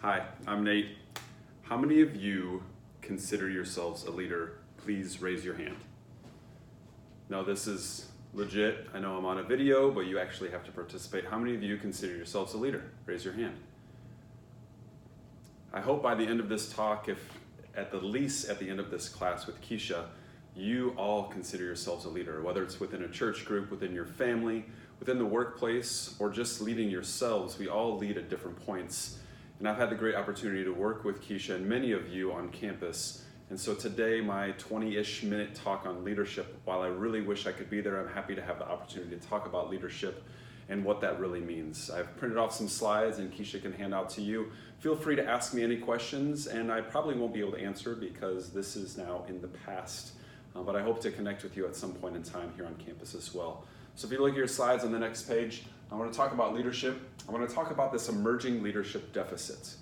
Hi, I'm Nate. How many of you consider yourselves a leader? Please raise your hand. No, this is legit. I know I'm on a video, but you actually have to participate. How many of you consider yourselves a leader? Raise your hand. I hope by the end of this talk, if at the least at the end of this class with Keisha, you all consider yourselves a leader, whether it's within a church group, within your family, within the workplace, or just leading yourselves. We all lead at different points. And I've had the great opportunity to work with Keisha and many of you on campus. And so today, my 20-ish minute talk on leadership, while I really wish I could be there, I'm happy to have the opportunity to talk about leadership and what that really means. I've printed off some slides and Keisha can hand out to you. Feel free to ask me any questions, and I probably won't be able to answer because this is now in the past. But I hope to connect with you at some point in time here on campus as well. So if you look at your slides on the next page, I want to talk about leadership. I want to talk about this emerging leadership deficit.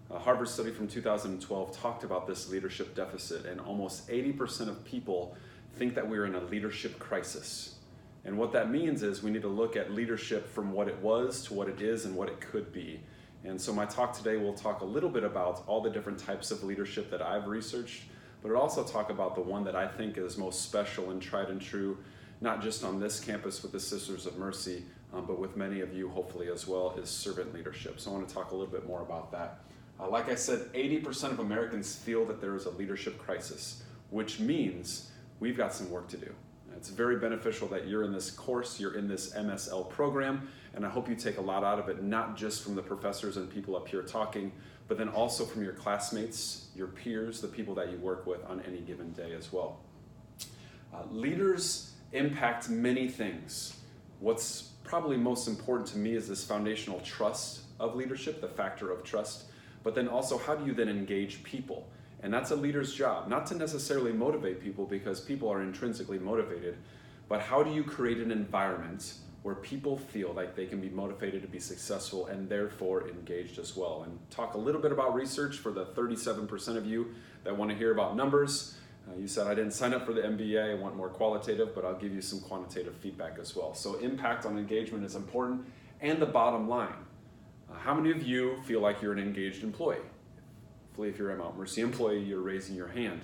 A Harvard study from 2012 talked about this leadership deficit, and almost 80% of people think that we're in a leadership crisis. And what that means is we need to look at leadership from what it was to what it is and what it could be. And so my talk today will talk a little bit about all the different types of leadership that I've researched, but it'll also talk about the one that I think is most special and tried and true, not just on this campus with the Sisters of Mercy, but with many of you hopefully as well, is servant leadership. So I want to talk a little bit more about that. Like I said, 80% of Americans feel that there is a leadership crisis, which means we've got some work to do. It's very beneficial that you're in this course, you're in this MSL program, and I hope you take a lot out of it, not just from the professors and people up here talking, but then also from your classmates, your peers, the people that you work with on any given day as well. Leaders impact many things. What's probably most important to me is this foundational trust of leadership, the factor of trust, but then also how do you then engage people? And that's a leader's job, not to necessarily motivate people because people are intrinsically motivated, but how do you create an environment where people feel like they can be motivated to be successful and therefore engaged as well? And talk a little bit about research for the 37% of you that want to hear about numbers. You said I didn't sign up for the MBA, I want more qualitative, but I'll give you some quantitative feedback as well. So impact on engagement is important, and the bottom line. How many of you feel like you're an engaged employee? Hopefully if you're a Mount Mercy employee, you're raising your hand.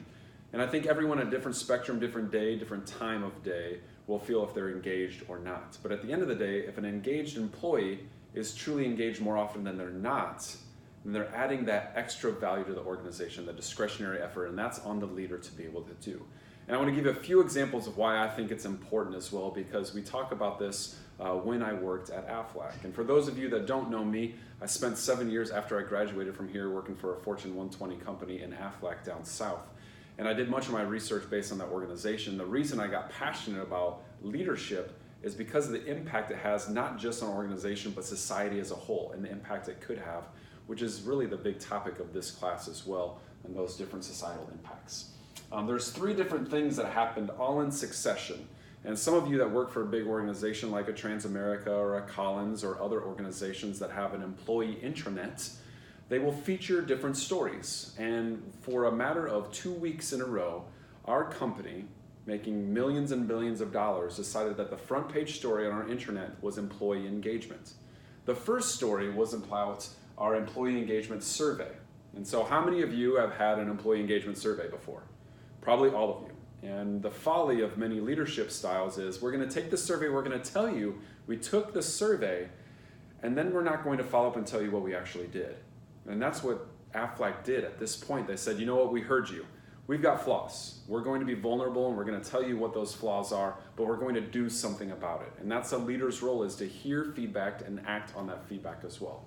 And I think everyone at different spectrum, different day, different time of day will feel if they're engaged or not. But at the end of the day, if an engaged employee is truly engaged more often than they're not, then they're adding that extra value to the organization, the discretionary effort, and that's on the leader to be able to do. And I want to give you a few examples of why I think it's important as well, because we talk about this when I worked at Aflac. And for those of you that don't know me, I spent 7 years after I graduated from here working for a Fortune 120 company in Aflac down south. And I did much of my research based on that organization. The reason I got passionate about leadership is because of the impact it has, not just on an organization, but society as a whole, and the impact it could have, which is really the big topic of this class as well, and those different societal impacts. There's 3 different things that happened all in succession. And some of you that work for a big organization like a Transamerica or a Collins or other organizations that have an employee intranet, they will feature different stories. And for a matter of 2 weeks in a row, our company, making millions and billions of dollars, decided that the front page story on our intranet was employee engagement. The first story was about our employee engagement survey. And so how many of you have had an employee engagement survey before? Probably all of you. And the folly of many leadership styles is we're going to take the survey, we're going to tell you we took the survey, and then we're not going to follow up and tell you what we actually did. And that's what Aflac did at this point. They said, you know what, we heard you. We've got flaws. We're going to be vulnerable and we're going to tell you what those flaws are, but we're going to do something about it. And that's a leader's role, is to hear feedback and act on that feedback as well.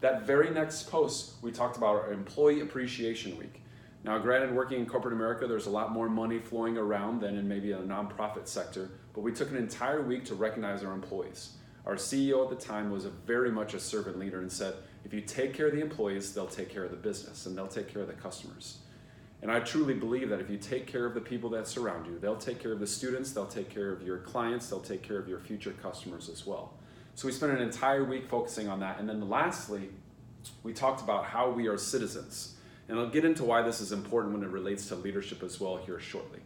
That very next post, we talked about our Employee Appreciation Week. Now, granted, working in corporate America, there's a lot more money flowing around than in maybe a nonprofit sector, but we took an entire week to recognize our employees. Our CEO at the time was very much a servant leader and said, if you take care of the employees, they'll take care of the business and they'll take care of the customers. And I truly believe that if you take care of the people that surround you, they'll take care of the students, they'll take care of your clients, they'll take care of your future customers as well. So we spent an entire week focusing on that. And then lastly, we talked about how we are citizens. And I'll get into why this is important when it relates to leadership as well here shortly.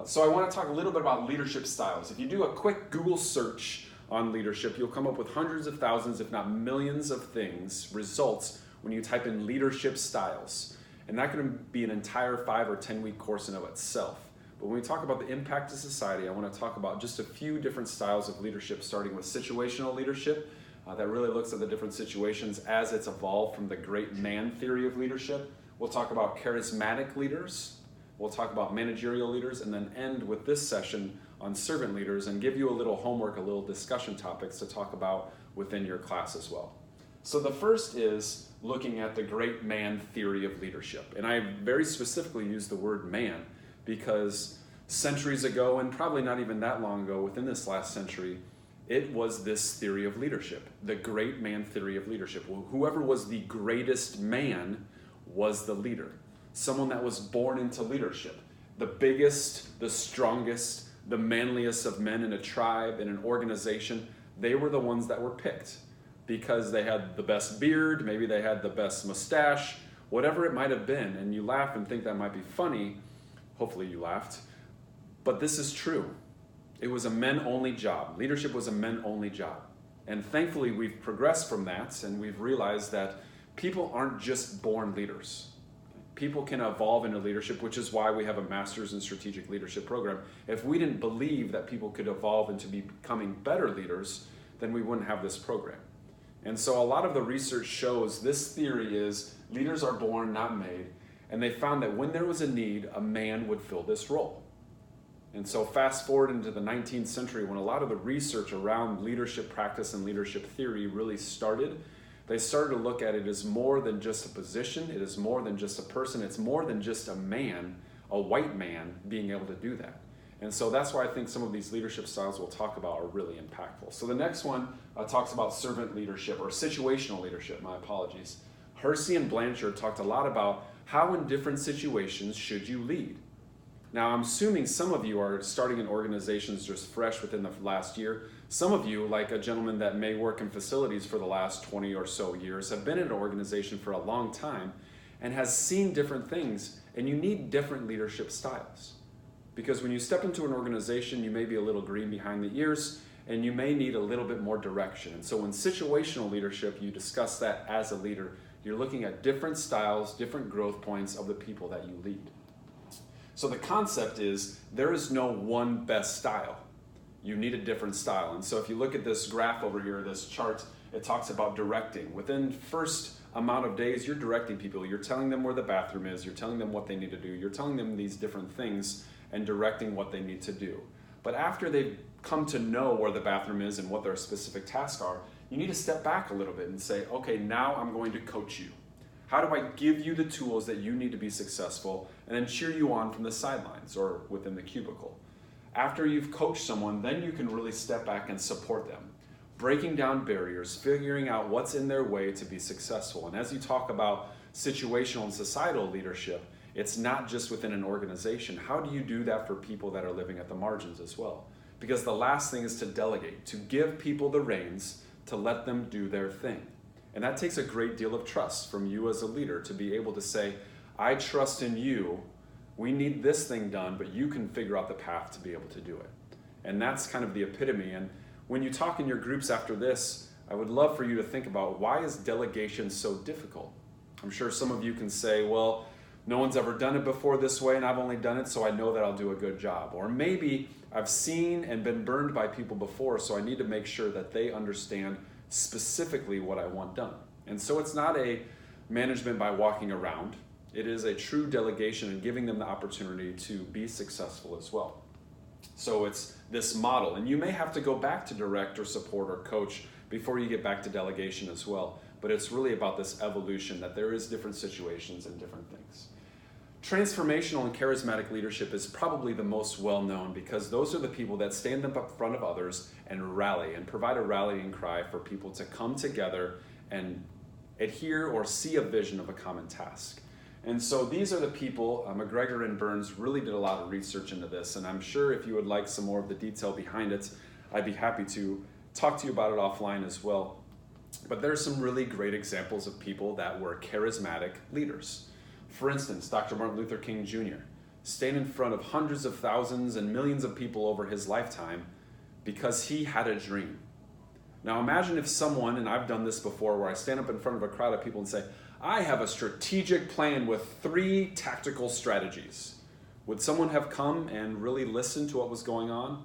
So I want to talk a little bit about leadership styles. If you do a quick Google search on leadership, you'll come up with hundreds of thousands, if not millions of things, results when you type in leadership styles. And that can be an entire 5 or 10 week course in of itself. But when we talk about the impact to society, I want to talk about just a few different styles of leadership, starting with situational leadership. That really looks at the different situations as it's evolved from the great man theory of leadership. We'll talk about charismatic leaders. We'll talk about managerial leaders, and then end with this session on servant leaders and give you a little homework, a little discussion topics to talk about within your class as well. So the first is looking at the great man theory of leadership. And I very specifically use the word man because centuries ago, and probably not even that long ago within this last century, it was this theory of leadership, the great man theory of leadership. Whoever was the greatest man was the leader, someone that was born into leadership. The biggest, the strongest, the manliest of men in a tribe, in an organization, they were the ones that were picked because they had the best beard, maybe they had the best mustache, whatever it might have been. And you laugh and think that might be funny. Hopefully you laughed. But this is true. It was a men-only job. Leadership was a men-only job. And thankfully, we've progressed from that, and we've realized that people aren't just born leaders. People can evolve into leadership, which is why we have a Master's in Strategic Leadership program. If we didn't believe that people could evolve into becoming better leaders, then we wouldn't have this program. And so a lot of the research shows this theory is leaders are born, not made. And they found that when there was a need, a man would fill this role. And so fast forward into the 19th century, when a lot of the research around leadership practice and leadership theory really started, they started to look at it as more than just a position. It is more than just a person. It's more than just a man, a white man, being able to do that. And so that's why I think some of these leadership styles we'll talk about are really impactful. So the next one talks about servant leadership, or situational leadership, my apologies. Hersey and Blanchard talked a lot about how in different situations should you lead. Now, I'm assuming some of you are starting in organizations just fresh within the last year. Some of you, like a gentleman that may work in facilities for the last 20 or so years, have been in an organization for a long time and has seen different things, and you need different leadership styles. Because when you step into an organization, you may be a little green behind the ears, and you may need a little bit more direction. And so in situational leadership, you discuss that as a leader. You're looking at different styles, different growth points of the people that you lead. So the concept is there is no one best style. You need a different style. And so if you look at this graph over here, this chart, it talks about directing. Within first amount of days, you're directing people. You're telling them where the bathroom is. You're telling them what they need to do. You're telling them these different things and directing what they need to do. But after they've come to know where the bathroom is and what their specific tasks are, you need to step back a little bit and say, okay, now I'm going to coach you. How do I give you the tools that you need to be successful and then cheer you on from the sidelines or within the cubicle? After you've coached someone, then you can really step back and support them, breaking down barriers, figuring out what's in their way to be successful. And as you talk about situational and societal leadership, it's not just within an organization. How do you do that for people that are living at the margins as well? Because the last thing is to delegate, to give people the reins, to let them do their thing. And that takes a great deal of trust from you as a leader to be able to say, I trust in you. We need this thing done, but you can figure out the path to be able to do it. And that's kind of the epitome. And when you talk in your groups after this, I would love for you to think about, why is delegation so difficult? I'm sure some of you can say, well, no one's ever done it before this way, and I've only done it, so I know that I'll do a good job. Or maybe I've seen and been burned by people before, so I need to make sure that they understand specifically what I want done. And so it's not a management by walking around. It is a true delegation and giving them the opportunity to be successful as well. So it's this model. And you may have to go back to direct or support or coach before you get back to delegation as well. But it's really about this evolution, that there is different situations and different things. Transformational and charismatic leadership is probably the most well-known, because those are the people that stand up in front of others and rally and provide a rallying cry for people to come together and adhere or see a vision of a common task. And so these are the people. McGregor and Burns really did a lot of research into this, and I'm sure if you would like some more of the detail behind it, I'd be happy to talk to you about it offline as well. But there are some really great examples of people that were charismatic leaders. For instance, Dr. Martin Luther King Jr. stayed in front of hundreds of thousands and millions of people over his lifetime because he had a dream. Now imagine if someone, and I've done this before, where I stand up in front of a crowd of people and say, I have a strategic plan with 3 tactical strategies. Would someone have come and really listened to what was going on?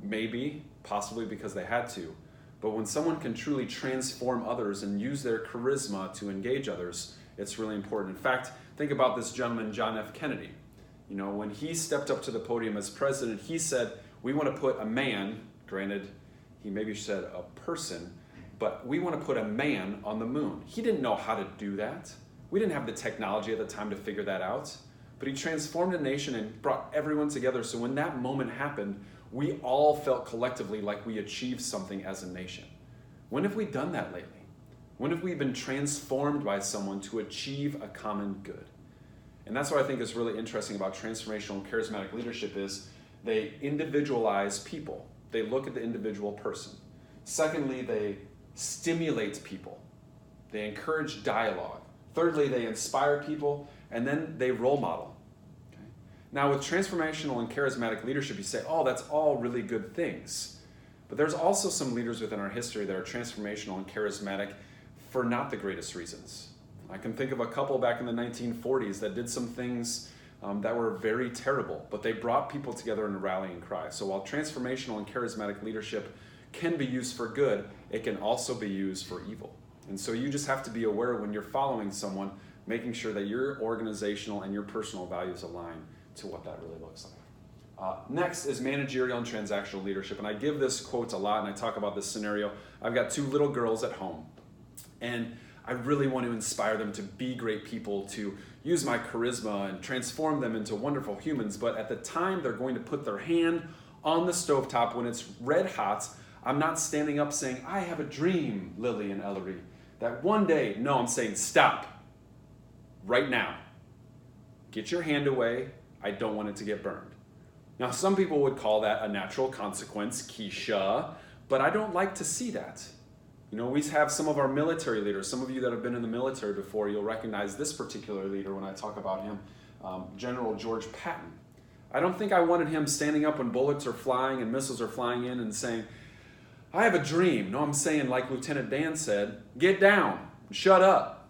Maybe, possibly because they had to. But when someone can truly transform others and use their charisma to engage others, it's really important. In fact, think about this gentleman, John F. Kennedy. You know, when he stepped up to the podium as president, he said, we want to put a man, granted, he maybe said a person, but we want to put a man on the moon. He didn't know how to do that. We didn't have the technology at the time to figure that out. But he transformed a nation and brought everyone together. So when that moment happened, we all felt collectively like we achieved something as a nation. When have we done that lately? When have we been transformed by someone to achieve a common good? And that's what I think is really interesting about transformational and charismatic leadership is they individualize people. They look at the individual person. Secondly, they stimulate people. They encourage dialogue. Thirdly, they inspire people, and then they role model. Okay? Now, with transformational and charismatic leadership, you say, oh, that's all really good things. But there's also some leaders within our history that are transformational and charismatic for not the greatest reasons. I can think of a couple back in the 1940s that did some things that were very terrible, but they brought people together in a rallying cry. So while transformational and charismatic leadership can be used for good, it can also be used for evil. And so you just have to be aware when you're following someone, making sure that your organizational and your personal values align to what that really looks like. Next is managerial and transactional leadership. And I give this quote a lot, and I talk about this scenario. I've got 2 little girls at home, and I really want to inspire them to be great people, to use my charisma and transform them into wonderful humans. But at the time they're going to put their hand on the stovetop when it's red hot, I'm not standing up saying, I have a dream, Lily and Ellery, that one day, no, I'm saying, stop, right now. Get your hand away, I don't want it to get burned. Now, some people would call that a natural consequence, Keisha, but I don't like to see that. You know, we have some of our military leaders. Some of you that have been in the military before, you'll recognize this particular leader when I talk about him, General George Patton. I don't think I wanted him standing up when bullets are flying and missiles are flying in and saying, I have a dream. No, I'm saying, like Lieutenant Dan said, get down, shut up.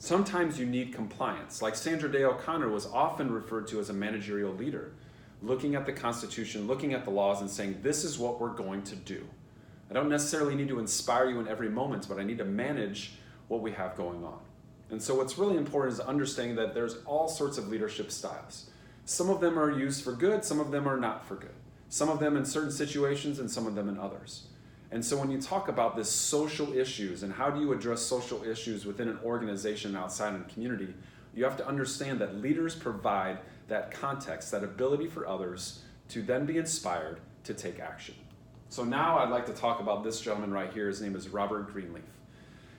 Sometimes you need compliance. Like Sandra Day O'Connor was often referred to as a managerial leader, looking at the Constitution, looking at the laws and saying, this is what we're going to do. I don't necessarily need to inspire you in every moment, but I need to manage what we have going on. And so what's really important is understanding that there's all sorts of leadership styles. Some of them are used for good, some of them are not for good. Some of them in certain situations and some of them in others. And so when you talk about this social issues and how do you address social issues within an organization outside in a community, you have to understand that leaders provide that context, that ability for others to then be inspired to take action. So now I'd like to talk about this gentleman right here. His name is Robert Greenleaf.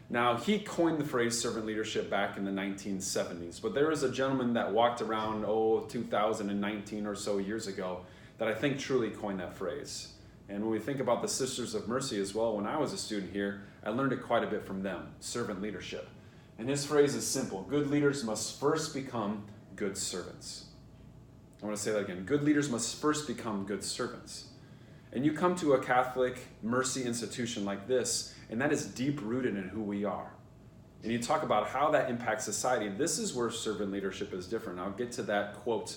Now, he coined the phrase servant leadership back in the 1970s, but there was a gentleman that walked around, 2019 or so years ago, that I think truly coined that phrase. And when we think about the Sisters of Mercy as well, when I was a student here, I learned it quite a bit from them, servant leadership. And his phrase is simple: good leaders must first become good servants. I want to say that again. Good leaders must first become good servants. And you come to a Catholic mercy institution like this, and that is deep-rooted in who we are. And you talk about how that impacts society. This is where servant leadership is different. I'll get to that quote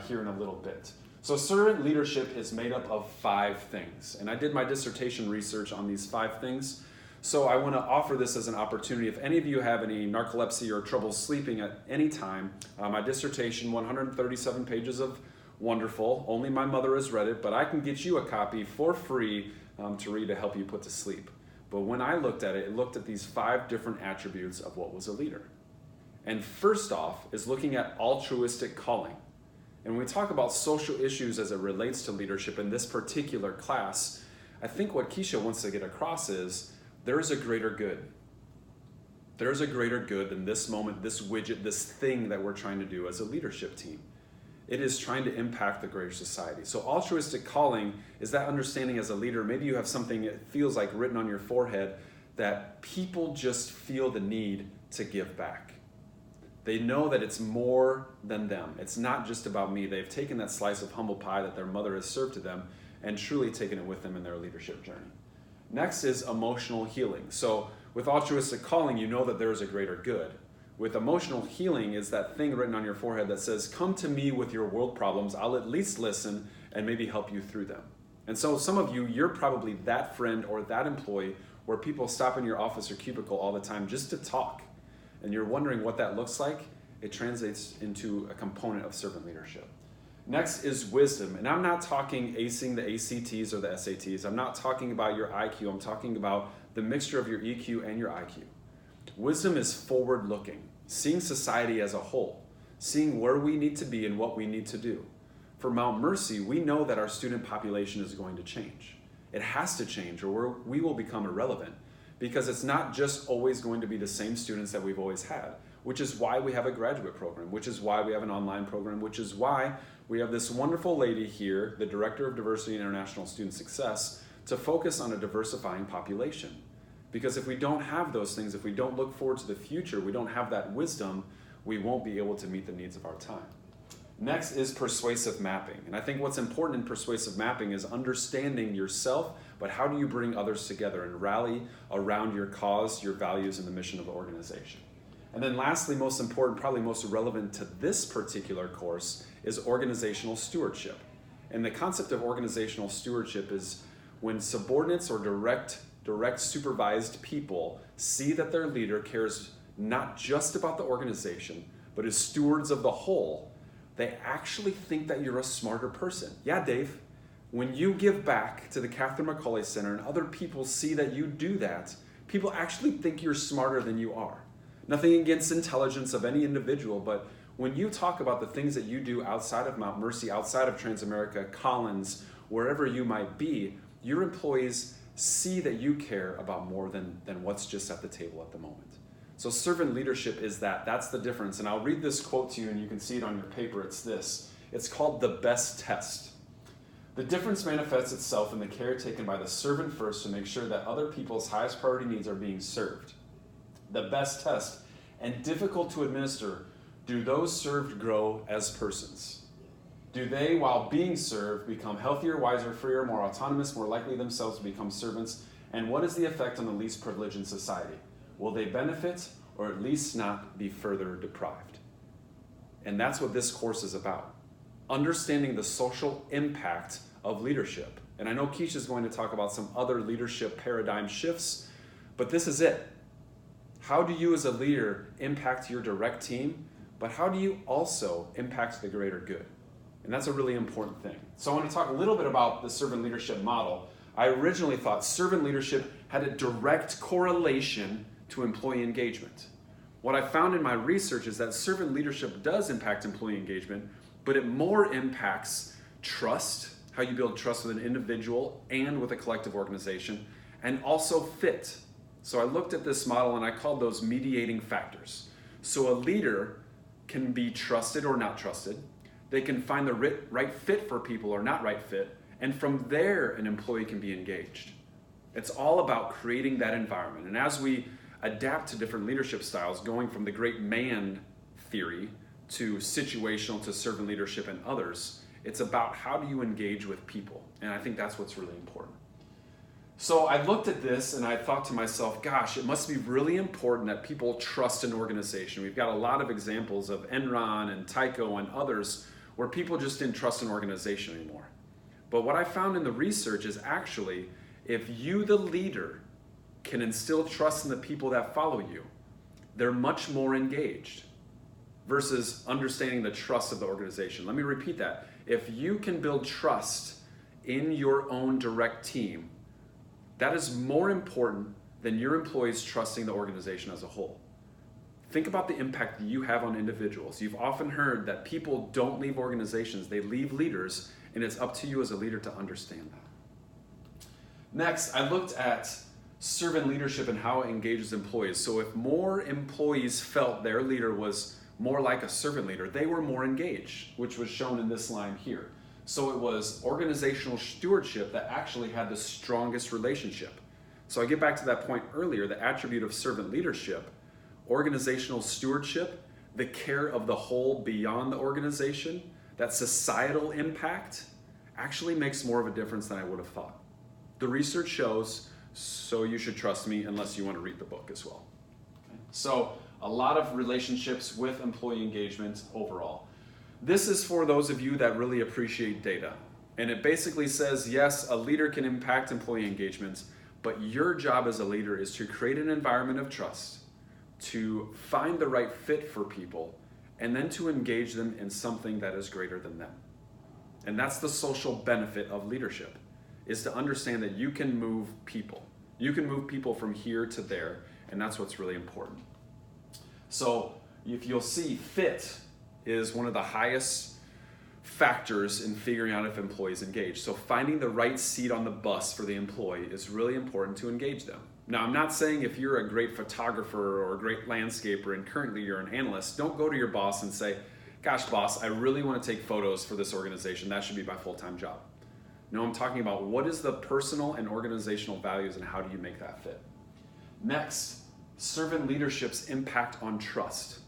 here in a little bit. So servant leadership is made up of 5 things. And I did my dissertation research on these 5 things. So I want to offer this as an opportunity. If any of you have any narcolepsy or trouble sleeping at any time, my dissertation, 137 pages of wonderful. Only my mother has read it, but I can get you a copy for free to read to help you put to sleep. But when I looked at it, it looked at these 5 different attributes of what was a leader. And first off is looking at altruistic calling. And when we talk about social issues as it relates to leadership in this particular class, I think what Keisha wants to get across is there is a greater good. There is a greater good than this moment, this widget, this thing that we're trying to do as a leadership team. It is trying to impact the greater society. So altruistic calling is that understanding as a leader. Maybe you have something it feels like written on your forehead that people just feel the need to give back. They know that it's more than them. It's not just about me. They've taken that slice of humble pie that their mother has served to them and truly taken it with them in their leadership journey. Next is emotional healing. So with altruistic calling, you know that there is a greater good. With emotional healing is that thing written on your forehead that says, come to me with your world problems, I'll at least listen and maybe help you through them. And so some of you, you're probably that friend or that employee where people stop in your office or cubicle all the time just to talk. And you're wondering what that looks like. It translates into a component of servant leadership. Next is wisdom. And I'm not talking acing the ACTs or the SATs. I'm not talking about your IQ. I'm talking about the mixture of your EQ and your IQ. Wisdom is forward-looking, seeing society as a whole, seeing where we need to be and what we need to do. For Mount Mercy, we know that our student population is going to change. It has to change or we will become irrelevant, because it's not just always going to be the same students that we've always had, which is why we have a graduate program, which is why we have an online program, which is why we have this wonderful lady here, the Director of Diversity and International Student Success, to focus on a diversifying population. Because if we don't have those things, if we don't look forward to the future, we don't have that wisdom, we won't be able to meet the needs of our time. Next is persuasive mapping. And I think what's important in persuasive mapping is understanding yourself, but how do you bring others together and rally around your cause, your values, and the mission of the organization. And then lastly, most important, probably most relevant to this particular course, is organizational stewardship. And the concept of organizational stewardship is when subordinates or direct supervised people see that their leader cares not just about the organization, but is stewards of the whole, they actually think that you're a smarter person. Yeah, Dave, when you give back to the Catherine McCauley Center and other people see that you do that, people actually think you're smarter than you are. Nothing against intelligence of any individual, but when you talk about the things that you do outside of Mount Mercy, outside of Transamerica, Collins, wherever you might be, your employees see that you care about more than what's just at the table at the moment. So servant leadership is that. That's the difference. And I'll read this quote to you and you can see it on your paper. It's this. It's called the best test. The difference manifests itself in the care taken by the servant first to make sure that other people's highest priority needs are being served. The best test, and difficult to administer, do those served grow as persons? Do they, while being served, become healthier, wiser, freer, more autonomous, more likely themselves to become servants? And what is the effect on the least privileged in society? Will they benefit or at least not be further deprived? And that's what this course is about. Understanding the social impact of leadership. And I know Keisha is going to talk about some other leadership paradigm shifts, but this is it. How do you as a leader impact your direct team, but how do you also impact the greater good? And that's a really important thing. So I want to talk a little bit about the servant leadership model. I originally thought servant leadership had a direct correlation to employee engagement. What I found in my research is that servant leadership does impact employee engagement, but it more impacts trust, how you build trust with an individual and with a collective organization, and also fit. So I looked at this model and I called those mediating factors. So a leader can be trusted or not trusted. They can find the right fit for people or not right fit. And from there, an employee can be engaged. It's all about creating that environment. And as we adapt to different leadership styles, going from the great man theory to situational to servant leadership and others, it's about how do you engage with people. And I think that's what's really important. So I looked at this and I thought to myself, gosh, it must be really important that people trust an organization. We've got a lot of examples of Enron and Tyco and others where people just didn't trust an organization anymore. But what I found in the research is actually, if you, the leader, can instill trust in the people that follow you, they're much more engaged versus understanding the trust of the organization. Let me repeat that. If you can build trust in your own direct team, that is more important than your employees trusting the organization as a whole. Think about the impact that you have on individuals. You've often heard that people don't leave organizations, they leave leaders, and it's up to you as a leader to understand that. Next, I looked at servant leadership and how it engages employees. So if more employees felt their leader was more like a servant leader, they were more engaged, which was shown in this line here. So it was organizational stewardship that actually had the strongest relationship. So I get back to that point earlier, the attribute of servant leadership, organizational stewardship, the care of the whole beyond the organization, that societal impact actually makes more of a difference than I would have thought. The research shows so you should trust me unless you want to read the book as well. Okay? So a lot of relationships with employee engagement overall. This is for those of you that really appreciate data. And it basically says, yes, a leader can impact employee engagement, but your job as a leader is to create an environment of trust, to find the right fit for people, and then to engage them in something that is greater than them. And that's the social benefit of leadership, is to understand that you can move people. You can move people from here to there, and that's what's really important. So if you'll see, fit is one of the highest factors in figuring out if employees engage. So finding the right seat on the bus for the employee is really important to engage them. Now, I'm not saying if you're a great photographer or a great landscaper and currently you're an analyst, don't go to your boss and say, gosh, boss, I really want to take photos for this organization. That should be my full-time job. No, I'm talking about what is the personal and organizational values and how do you make that fit. Next, servant leadership's impact on trust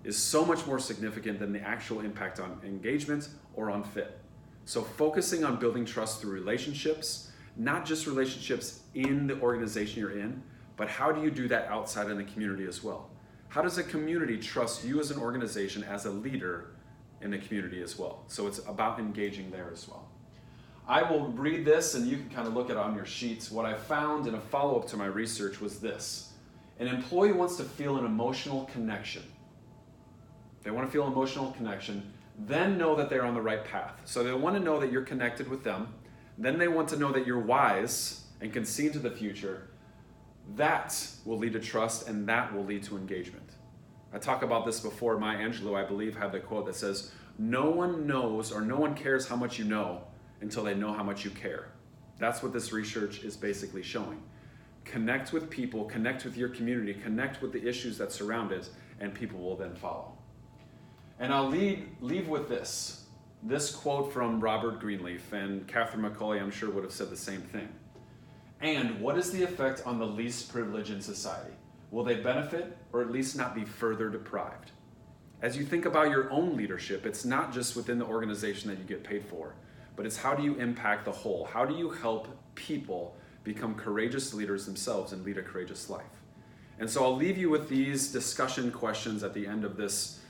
is so much more significant than the actual impact on engagement or on fit. So focusing on building trust through relationships, not just relationships in the organization you're in, but how do you do that outside in the community as well? How does a community trust you as an organization, as a leader in the community as well? So it's about engaging there as well. I will read this and you can kind of look at it on your sheets. What I found in a follow-up to my research was this. An employee wants to feel an emotional connection. They want to feel emotional connection, then know that they're on the right path. So they want to know that you're connected with them. Then they want to know that you're wise and can see into the future. That will lead to trust and that will lead to engagement. I talked about this before. Maya Angelou, I believe, had the quote that says, no one knows or no one cares how much you know until they know how much you care. That's what this research is basically showing. Connect with people, connect with your community, connect with the issues that surround it, and people will then follow. And I'll leave with this quote from Robert Greenleaf, and Catherine McCauley, I'm sure, would have said the same thing. And what is the effect on the least privileged in society? Will they benefit or at least not be further deprived? As you think about your own leadership, it's not just within the organization that you get paid for, but it's how do you impact the whole? How do you help people become courageous leaders themselves and lead a courageous life? And so I'll leave you with these discussion questions at the end of this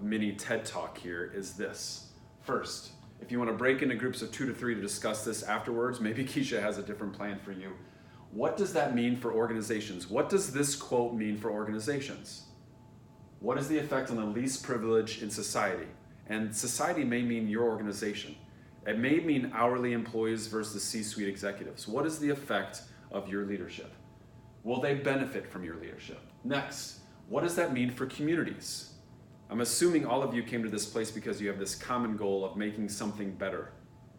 mini TED Talk here is this. First, if you want to break into groups of 2 to 3 to discuss this afterwards, maybe Keisha has a different plan for you. What does that mean for organizations? What does this quote mean for organizations? What is the effect on the least privileged in society? And society may mean your organization. It may mean hourly employees versus C-suite executives. What is the effect of your leadership? Will they benefit from your leadership? Next, what does that mean for communities? I'm assuming all of you came to this place because you have this common goal of making something better.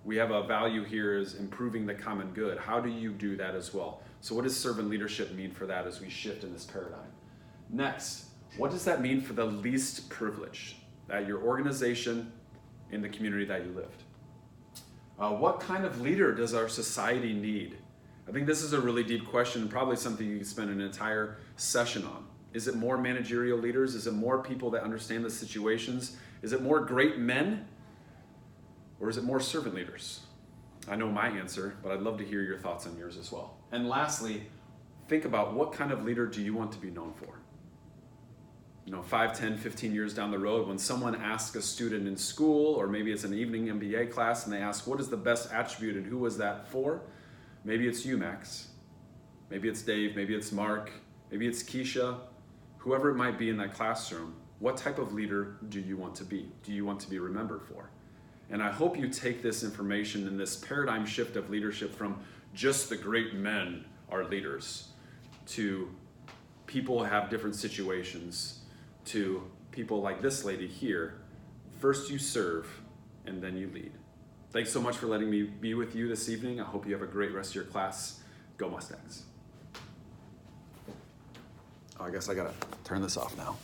We have a value here is improving the common good. How do you do that as well? So what does servant leadership mean for that as we shift in this paradigm? Next, what does that mean for the least privileged at your organization, in the community that you lived? What kind of leader does our society need? I think this is a really deep question and probably something you can spend an entire session on. Is it more managerial leaders? Is it more people that understand the situations? Is it more great men? Or is it more servant leaders? I know my answer, but I'd love to hear your thoughts on yours as well. And lastly, think about what kind of leader do you want to be known for? 5, 10, 15 years down the road, when someone asks a student in school, or maybe it's an evening MBA class, and they ask, what is the best attribute and who was that for? Maybe it's you, Max. Maybe it's Dave, maybe it's Mark, maybe it's Keisha. Whoever it might be in that classroom, what type of leader do you want to be? Do you want to be remembered for? And I hope you take this information and this paradigm shift of leadership from just the great men are leaders to people have different situations to people like this lady here. First you serve and then you lead. Thanks so much for letting me be with you this evening. I hope you have a great rest of your class. Go Mustangs. Oh, I guess I gotta turn this off now.